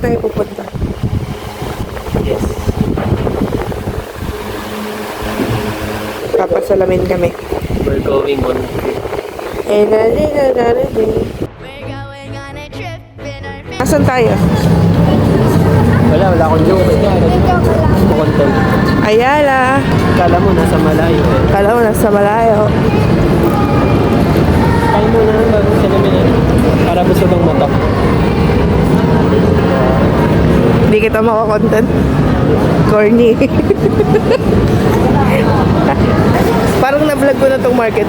tayo pupunta? Yes. Papasalamin kami. We're going on trip. Asan tayo? Wala akong joke. Content. Ayala. Kala mo nasa malayo eh. Kala mo nasa malayo. Kain mo na lang bagong salamin eh. Para gusto bang mata. Hindi kita makakontent. Corny. Parang na-vlog ko na tong market.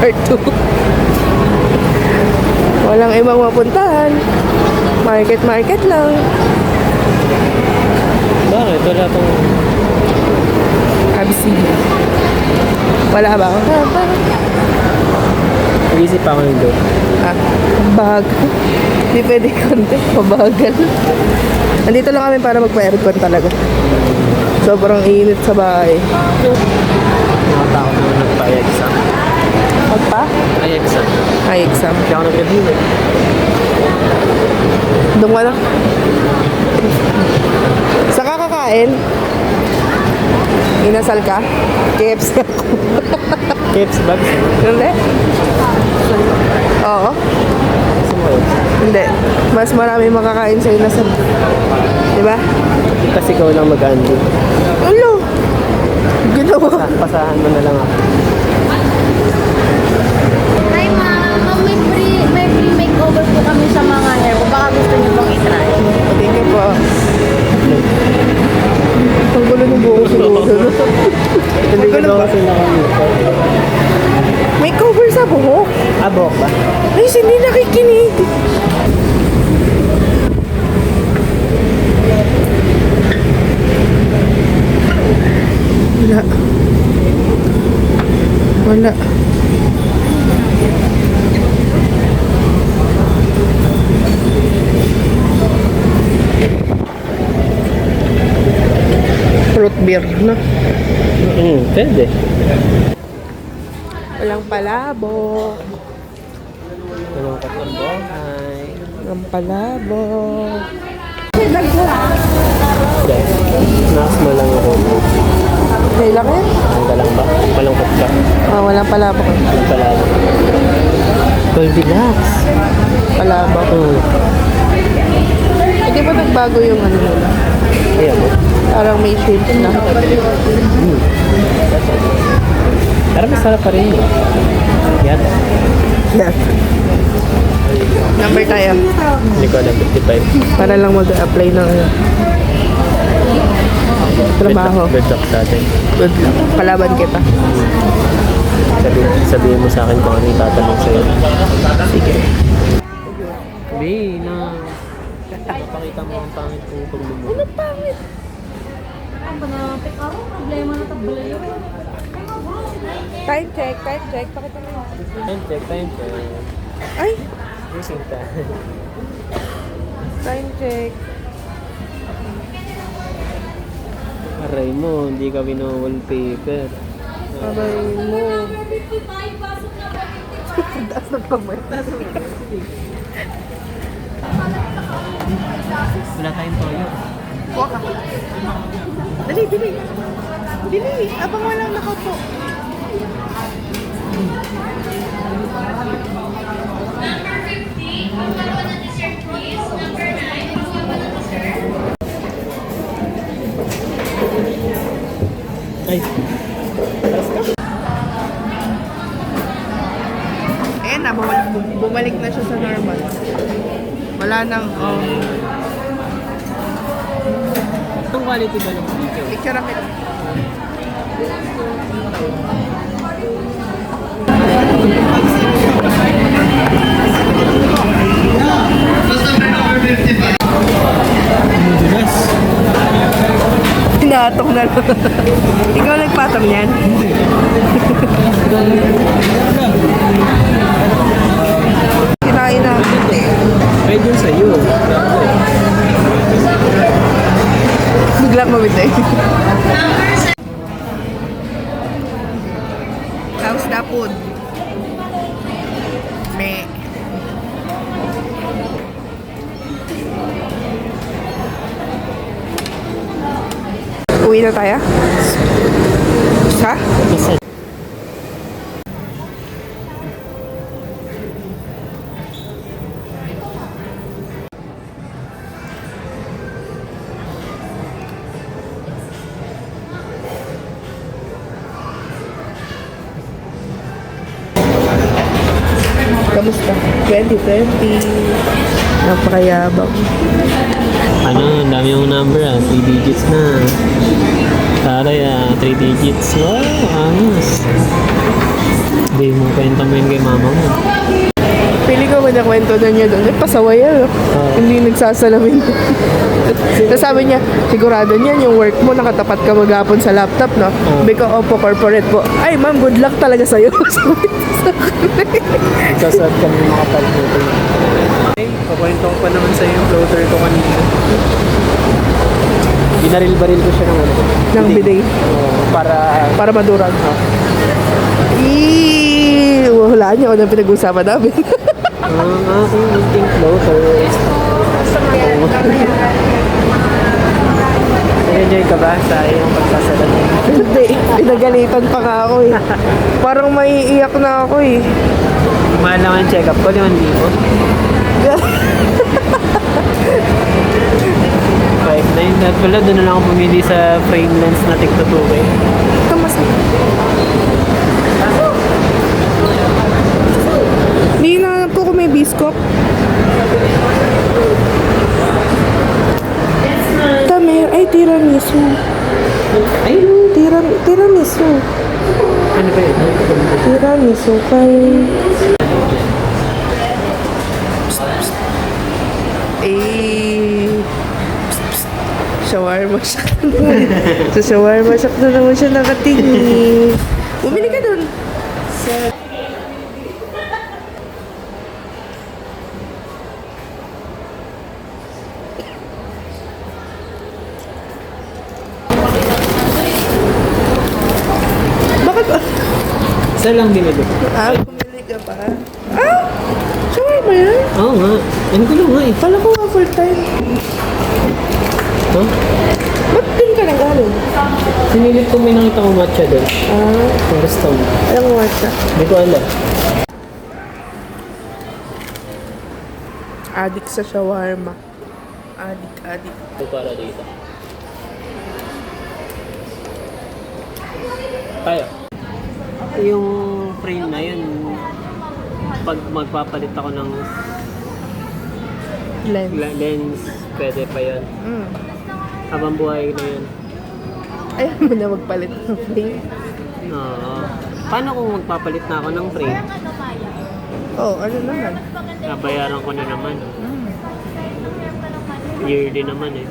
Part 2. Walang ibang mapuntahan. Market lang. Bakit? Wala pang... ABC. Wala ba? Nag-isip pa ako yung doon. Bag. Hindi pwede content. Mabagal. Nandito lang kami para magpa-aircon talaga. Sobrang init sa bahay. Nakatakot naman nagpa-exam. Magpa? Ay, exam. Ay, exam. Hindi ako nag-review eh. Doon ka na. Saan ka kakain? Inasal ka? KFC ako. KFC bags. Hindi? Oo. Gusto mo yun? Hindi. Mas marami makakain sa inasal. Diba? Kasi ikaw lang mag-andi. Ulo! Ginawa. Pasahan mo na lang ako. Hi ma'am, may free makeover po kami sa mga hair ko. Baka gusto niyo pong i-try. Thank you po. Ang gulo ng buhok siguro. Hindi ko daw kasi nakamakeup. May cover sa buhok? Buhok ba? Ay, hindi nakikinig. Wala. Wala. Fruit beer, no? Pwede. Walang palabok. Anong katong buhay? Walang palabok. Nakas mo lang ako. Okay lang yan? Ang galang ba? Malungkot ka. Walang palabok. Ang palalo. Goldilocks. Palabok. Hindi ba nagbago yung ano nila? Ayan mo. Parang may shrimp na. Pero masarap pa rin yun. Yan. Yeah. Number tayo. Hindi ko alam, 55. Para lang mag-apply ng ano. Trabaho. Good luck sa atin. Good luck. Kalaban kita. Sabihin mo sa akin kung ano yung tatanong sa'yo. Sige. Sabihin na. Pakita mo ang pangit kong paglumuha. Ano pangit? Time check. Pakita mo. Time check. Ay! Using time. Time check. Aray mo, hindi ka wallpaper. Abay mo. Taas ng kamay. Wala tayong toyo. Kuha ka. Dali, dili. Dili, abang walang nakaupo. Ay. Ayan na, bumalik na siya sa normal. Wala nang, Itong quality ba ng video? picture ang kita. Pinatong na lang. Ikaw nagpatong yan? Kinain na. Pwede yun sa'yo. Biglang mabitay. How's the food? Me. Uwi na tayo? Ha? Isa. Kamusta? 2020. Napakayabang. Ano, ang dami yung number 3 digits na. Taray 3 digits. Wow, ayos. Hindi mo kwenta mo yun kay mama mo. Pili ko kwento na niya doon. Pasaway yan. Hindi nagsasalamin. Tapos sabi niya, sigurado niyan yung work mo, nakatapat ka maghapon sa laptop, no? Because opo, corporate po. Ay, ma'am, good luck talaga sa'yo. Sasad kami makapag-floater. Hey, pakwento ko pa naman sa'yo yung floater ko kanina. Binaril-baril ko siya ng ano. Ng bidet. Para madurag. Walaan niyo ako ng pinag-usapan namin. ang aking munting floater. Enjoy ka ba sa iyong pagsasalan? Hindi, pinagalitan pa nga ako eh. Parang maiiyak na ako eh. Mahal lang ang check-up ko, 5,000. 5,900. At pala, doon na lang ako pumili sa frame lens na tig-2K. Ito masakit. Hindi na po kung may biscuit. Tamer, ay tiramisu. Ay, Tiramisu. ano ba yun? Tiramisu kay... Shawarma shack na naman. Sa shawarma shack na naman siya nakatingin. Bumili ka dun. Bakit? Isa lang binili. Bumili ka pa? Shawarma yan? Oo nga. Ano ko lang nga eh. Kala ko nga full time. Huh? Ba't din ka nagaling? Sinilip ko may nakita ko matcha doon. Sa restaurant. Alam mo what siya? Hindi ko alam. Adik sa shawarma. Adik. Ito para dito. Tayo. Yung frame na yun, pag magpapalit ako ng Lens. lens, pwede pa yun. Habang buhay na yun. Ayaw mo na magpalit ng frame. Oo. Paano kung magpapalit na ako ng frame? Ano naman? Nabayaran ko na naman. Yearly naman eh.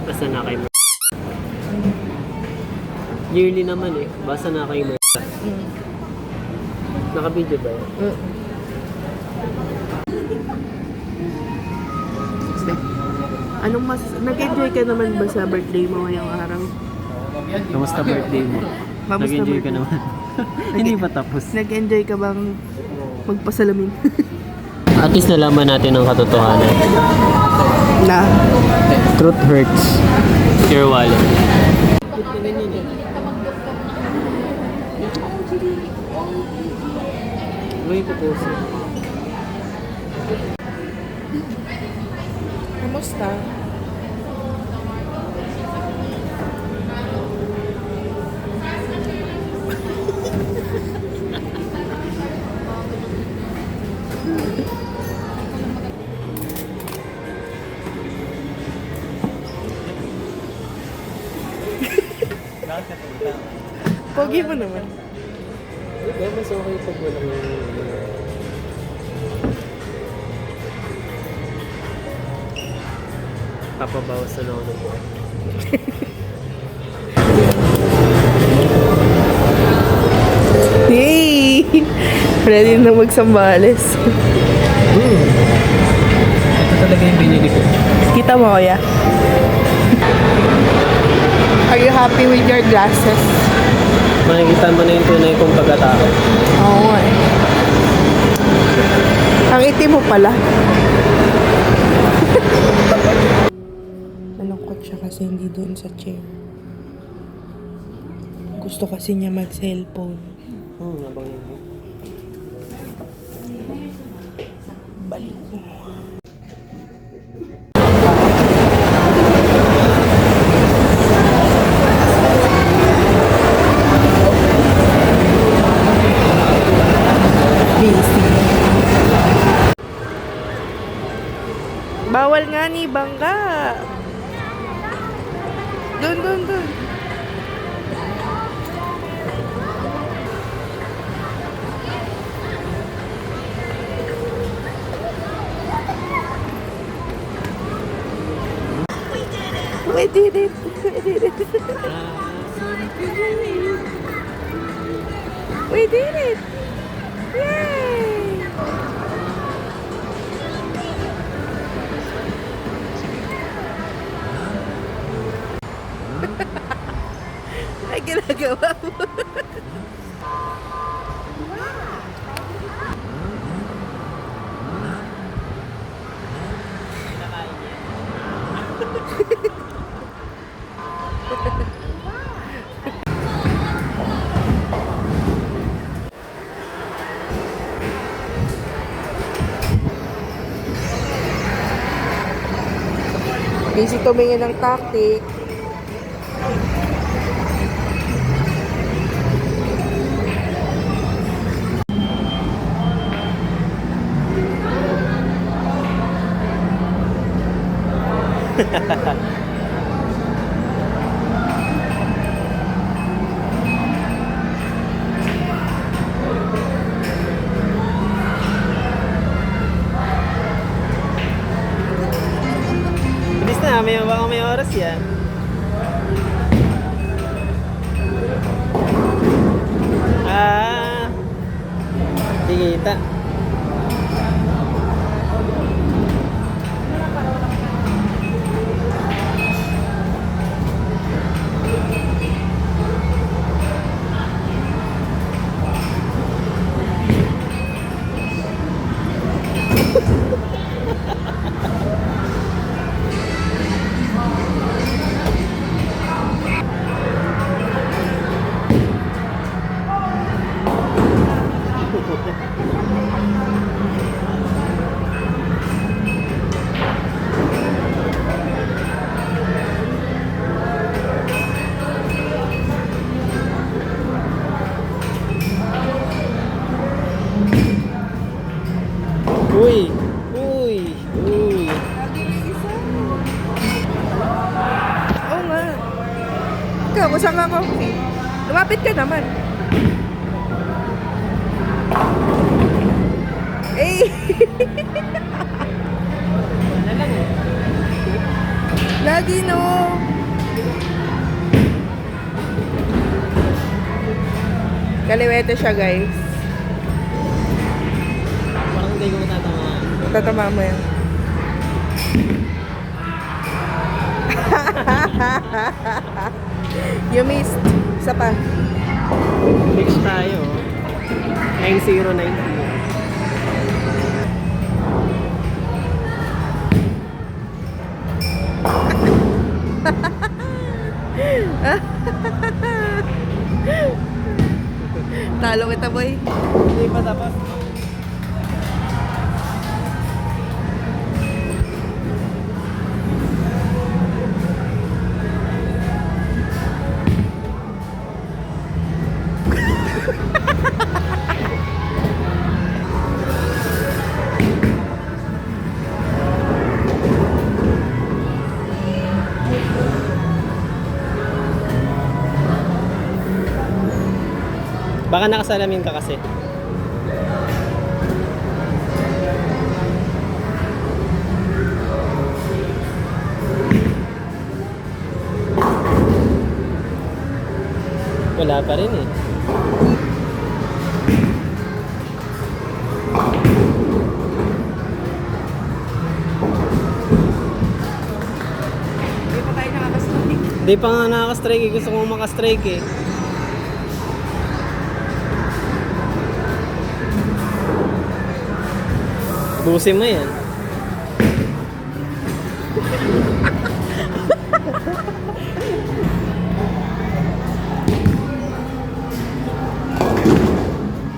Basta na kay Yearly naman eh. Basta na kay Naka-video ba yun? Nag-enjoy ka naman ba sa birthday mo ngayong araw? Kamusta birthday mo? Nag-enjoy ka naman? Hindi pa tapos. Nag-enjoy ka bang magpasalamin? At least nalaman natin ang katotohanan. Na? Truth hurts. Your wallet. May pupusin. Kamusta? Pogi mo naman. Kaya mas okay pag walang papabawasan ako ng buhay. Yay! Ready na magsambales. Ito talaga yung binili ko. Kita mo, kuya? Are you happy with your glasses? Makikita mo na yung tunay kong pagkatao. Oo nga eh. Ang itim mo pala. Nalungkot siya kasi hindi doon sa chair. Gusto kasi niya mag-cellphone. Nabang yun. Balik mo. Busy. Bawal nga ni bangga. Dun. We did it. We did it. Yay! Ay, ginagawa mo. Busy tumingin ng tactic. Bilis na, baka may oras yan. Sige, kita. Uy! Oo nga. Ikaw, kusang ako. Lumapit ka naman. Eh! Lagi no! Kaliwete siya, guys. Parang hindi ko matatama. Tatama mo yan. You missed. Isa pa. Mix tayo. 9090. Talo kita, boy. Hindi pa tapos. Baka nakasalamin ka kasi. Wala pa rin eh. Hindi pa tayo nakakastrike. Hindi pa nga nakaka-strike eh. Gusto kong makastrike eh. Busin mo yan.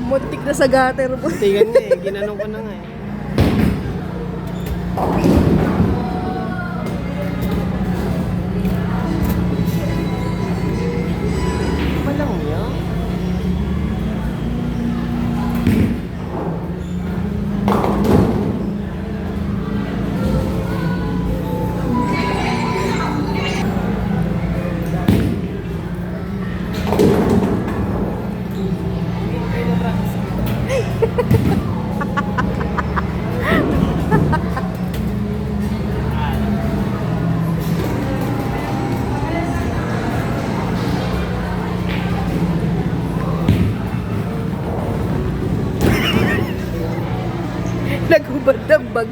Muntik na sa gutter mo. Tigan nga eh, ginanong ko na nga eh. Walang yan. Nagubad ng bag.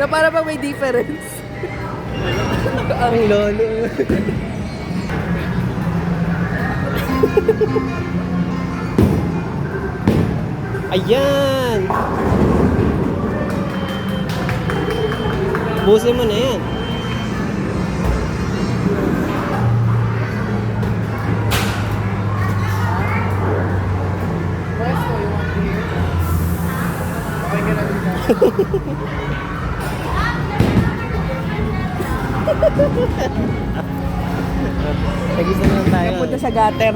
Na para bang may difference. Ang lolo. Ayan! Busin mo na yan. Nag-isa na lang tayo. Punta sa gutter.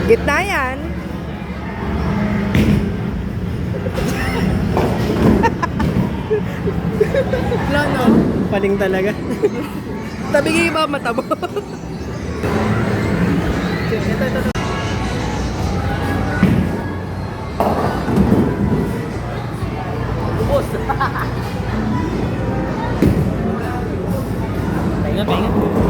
Gitna yan. Wala no. Paling talaga. Tabigay ba mata mo? Ubus. Pahinga, pahinga.